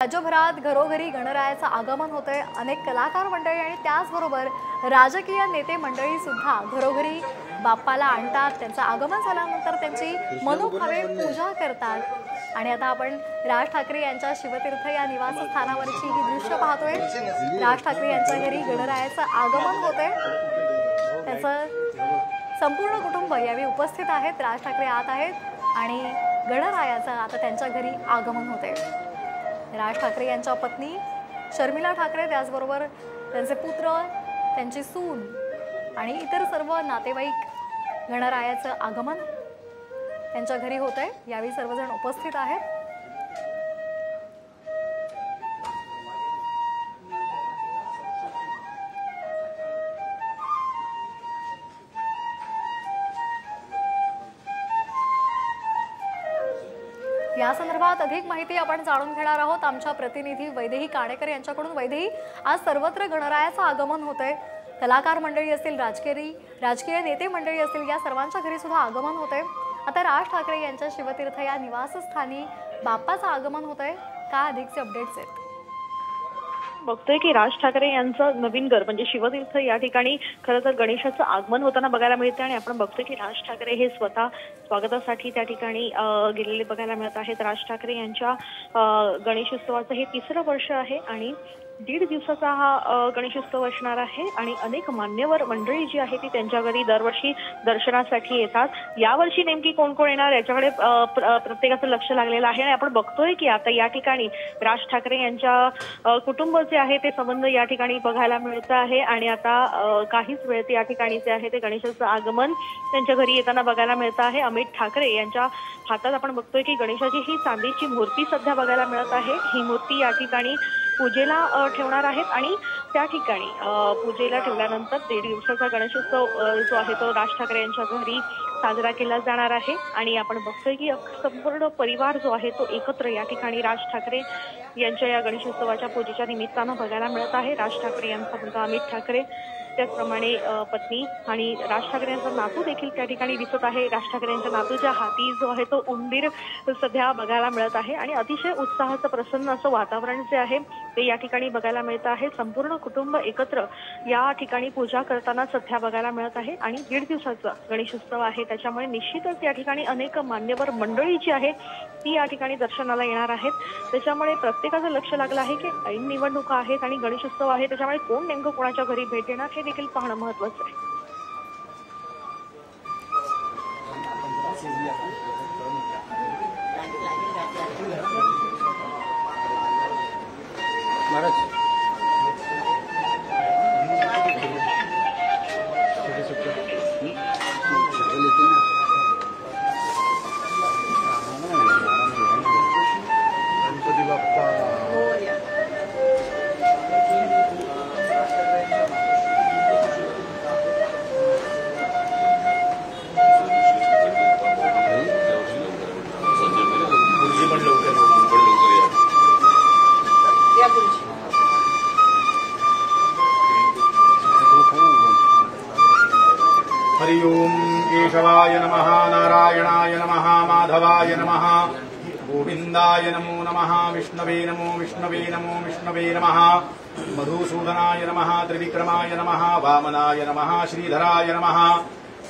राज्यभरात घरोघरी गणरायाचं आगमन होतंय। अनेक कलाकार मंडळी आणि त्याचबरोबर राजकीय नेते मंडळी सुद्धा घरोघरी बाप्पाला आणतात। त्यांचं आगमन झाल्यानंतर त्यांची मनोभावे पूजा करतात। आणि आता आपण राज ठाकरे यांच्या शिवतीर्थ या निवासस्थानावरची ही दृश्य पाहतोय। राज ठाकरे यांच्या घरी गणरायाचं आगमन होतंय। त्याचं संपूर्ण कुटुंब यावेळी उपस्थित आहेत। राज ठाकरे आत आहेत आणि गणरायाचं आता त्यांच्या घरी आगमन होतंय। राज ठाकरे यांच्या पत्नी शर्मिला ठाकरे, त्याचबरोबर त्यांचे पुत्र, त्यांची सून आणि इतर सर्व नातेवाईक गणरायाचं आगमन त्यांच्या घरी होतंय। यावेळी सर्वजण उपस्थित आहेत। या संदर्भात अधिक माहिती आपण जाणून घेणार आहोत आमच्या प्रतिनिधी वैदेही काणेकर यांच्याकडून। वैदेही, आज सर्वत्र गणरायाचं आगमन होतंय। कलाकार मंडळी असतील, राजकीय नेते मंडळी असतील, या सर्वांच्या घरी सुद्धा आगमन होतंय। आता राज ठाकरे यांच्या शिवतीर्थ या निवासस्थानी बाप्पाचं आगमन होतंय। काय अधिकचे अपडेट्स आहेत? बघतोय की राज ठाकरे यांचं नवीन घर म्हणजे शिवतीर्थ या ठिकाणी खरं तर गणेशाचं आगमन होताना बघायला मिळते। आणि आपण बघतोय की राज ठाकरे हे स्वतः स्वागतासाठी त्या ठिकाणी गेलेले बघायला मिळत आहेत। राज ठाकरे यांच्या गणेशोत्सवाचं हे 3रं वर्ष आहे आणि 1.5 दिवसाचा हा गणेशोत्सव असणार आहे। आणि अनेक मान्यवर मंडळी जी आहे ती त्यांच्या घरी दरवर्षी दर्शनासाठी येतात। यावर्षी नेमकी कोण कोण येणार याच्याकडे प्रत्येकाचं लक्ष लागलेलं आहे। आणि आपण बघतोय की आता या ठिकाणी राज ठाकरे यांच्या कुटुंब जे आहे ते संबंध या ठिकाणी बघायला मिळत आहे। आणि आता काहीच वेळ या ठिकाणी जे आहे ते गणेशाचं आगमन त्यांच्या घरी येताना बघायला मिळत आहे। अमित ठाकरे यांच्या हातात आपण बघतोय की गणेशाची ही चांदीची मूर्ती सध्या बघायला मिळत आहे। ही मूर्ती या ठिकाणी पूजेला ठेवणार आहेत आणि त्या ठिकाणी पूजेला ठेवल्यानंतर 1.5 दिवसाचा गणेशोत्सव जो आहे तो राज ठाकरे यांच्या घरी साजरा केला जाणार आहे। आणि आपण बघतोय की संपूर्ण परिवार जो आहे तो एकत्र या ठिकाणी राज ठाकरे यांच्या या गणेशोत्सवाच्या पूजेच्या निमित्तानं बघायला मिळत आहे। राज ठाकरे यांचा मुलगा अमित ठाकरे, त्याचप्रमाणे पत्नी आणि राज ठाकरे यांचा नातू देखील त्या ठिकाणी दिसत आहे। राज ठाकरे यांच्या नातूच्या हाती जो आहे तो उंदीर सध्या बघायला मिळत आहे। आणि अतिशय उत्साहाचं प्रसन्न असं वातावरण जे आहे ते या ठिकाणी बघायला मिळत आहे। संपूर्ण कुटुंब एकत्र या ठिकाणी पूजा करताना सध्या बघायला मिळत आहे। आणि 1.5 दिवसाचा गणेशोत्सव आहे, त्याच्यामुळे निश्चितच या ठिकाणी अनेक मान्यवर मंडळी जी आहे ती या ठिकाणी दर्शनाला येणार आहेत। त्याच्यामुळे प्रत्येकाचं लक्ष लागलं आहे की ऐन निवडणुका आहेत आणि गणेशोत्सव आहे, त्याच्यामुळे कोण नेमकं कोणाच्या घरी भेट देणार हे देखील पाहणं महत्त्वाचं आहे। हरि ओम केशवाय नमः, नारायणाय नमः, माधवाय नमः, गोविंदाय नमो नमः, विष्णवे नमो विष्णवे नमो विष्णवे नमः, मधुसूदनाय नमः, त्रिविक्रमाय नमः, वामनाय नमः, श्रीधराय नमः,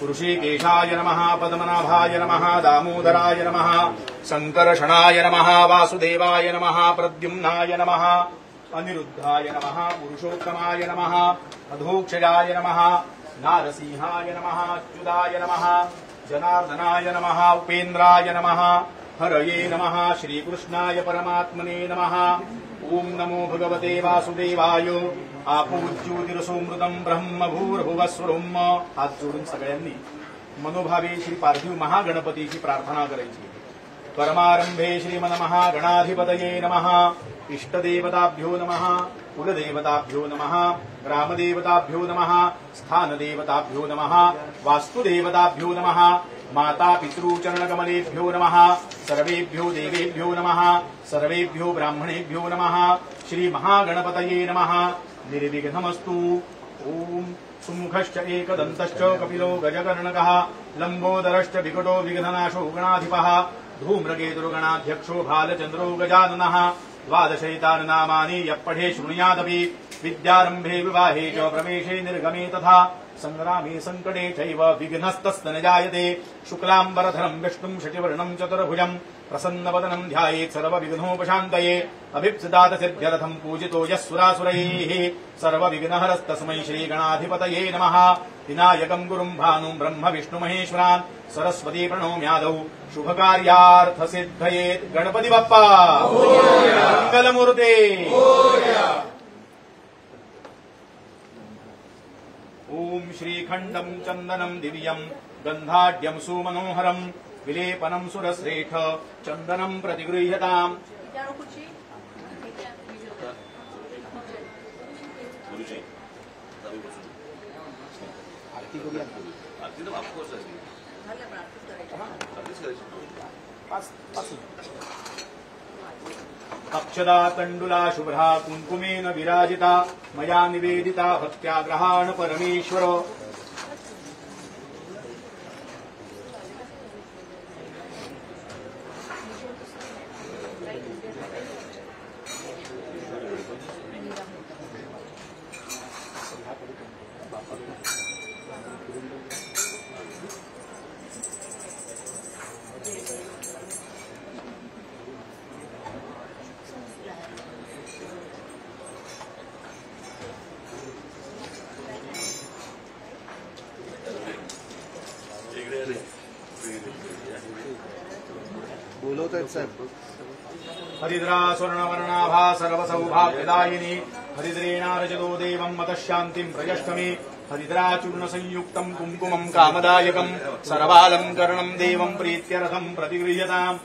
ऋषिकेशाय नमः, पद्मनाभाय नमः, दामोदराय नमः, शंकरषणाय नमः, वासुदेवाय नमः, प्रद्युम्नाय नमः, अनिरुद्धाय नमः, पुरुषोत्तमाय नमः, अधोक्षजाय नमः, नारसिंहाय नमः, अच्युताय नमः, जनार्दनाय नमः, उपेन्द्राय नमः, हरये नमः, श्रीकृष्णाय परमात्मने नमः। ओम नमो भगवते वासुदेवाय। आपूज्योतिरसोमृतम ब्रह्म भूर्भुवस्वरम्। हात जोडून सगळ्यांनी मनोभावे श्री पार्थिव महागणपतीची प्रार्थना करायची। परमारंभे श्रीमन्महागणाधिपतये नमः। इष्टदेवताभ्यो नमः, कुलदेवताभ्यो नमः, ग्रामदेवताभ्यो नमः, स्थानदेवताभ्यो नमः, वास्तुदेवताभ्यो नमः, माता पितृचरणकमलेभ्यो नमः, सर्वेभ्यो देवेभ्यो नमः, सर्वेभ्यो ब्राह्मणेभ्यो नमः। श्री महागणपतये नमः। निर्विघ्नमस्तु। ओम सुमुखश्च एकदन्तश्च कपिलो गजकर्णकः लंबोदरश्च विकटो विघ्ननाशो गणाधिपः धूम्रकेतुर्गणाध्यक्षो भालचन्द्रो गजाननः द्वादशैतानि नामानि यः पठे शृणुयादपि विद्यारम्भे विवाहे च प्रवेशे निर्गमे तथा संग्रामे संकटे चैव विघ्नस्तस्य न जायते शुक्लाम्बरधरम् विष्णुम् शशिवर्णम् चतुर्भुजम् प्रसन्नवदनम् ध्यायेत् सर्वविघ्नोपशान्तये अभिप्सिदात सिद्ध्यर्थम् पूजितो यः सुरासुरैः सर्वविघ्नहरस्तस्मै श्रीगणाधिपतये नमः विनायकम् गुरुम् भानुम् ब्रह्म विष्णुमहेश्वरान् सरस्वती प्रणोम्यादौ शुभकार्यार्थसिद्धये गणपति बप्पा मङ्गलमूर्ते ॐ श्रीखण्डम् चन्दनम् दिव्यम् गन्धाढ्यम् सुमनोहरम् विलेपनम् सुरश्रेष्ठ चन्दनम् प्रतिगृह्यताम् अक्षदा तण्डुला शुभ्रा कुङ्कुमेन विराजिता मया निवेदिता भक्त्याग्रहाण परमेश्वर बोलवतायत साहेब. हरिद्रा स्वर्णवर्णाभा सर्वसौभाग्यदायिनी हरिद्रेणारजतो देवम् मतशान्तिम् प्रयष्टमे हरिद्राचूर्णसंयुक्तम् कुङ्कुमम् कामदायकम् सर्वालङ्करणम् देवम् प्रीत्यर्थम् प्रतिगृह्यताम्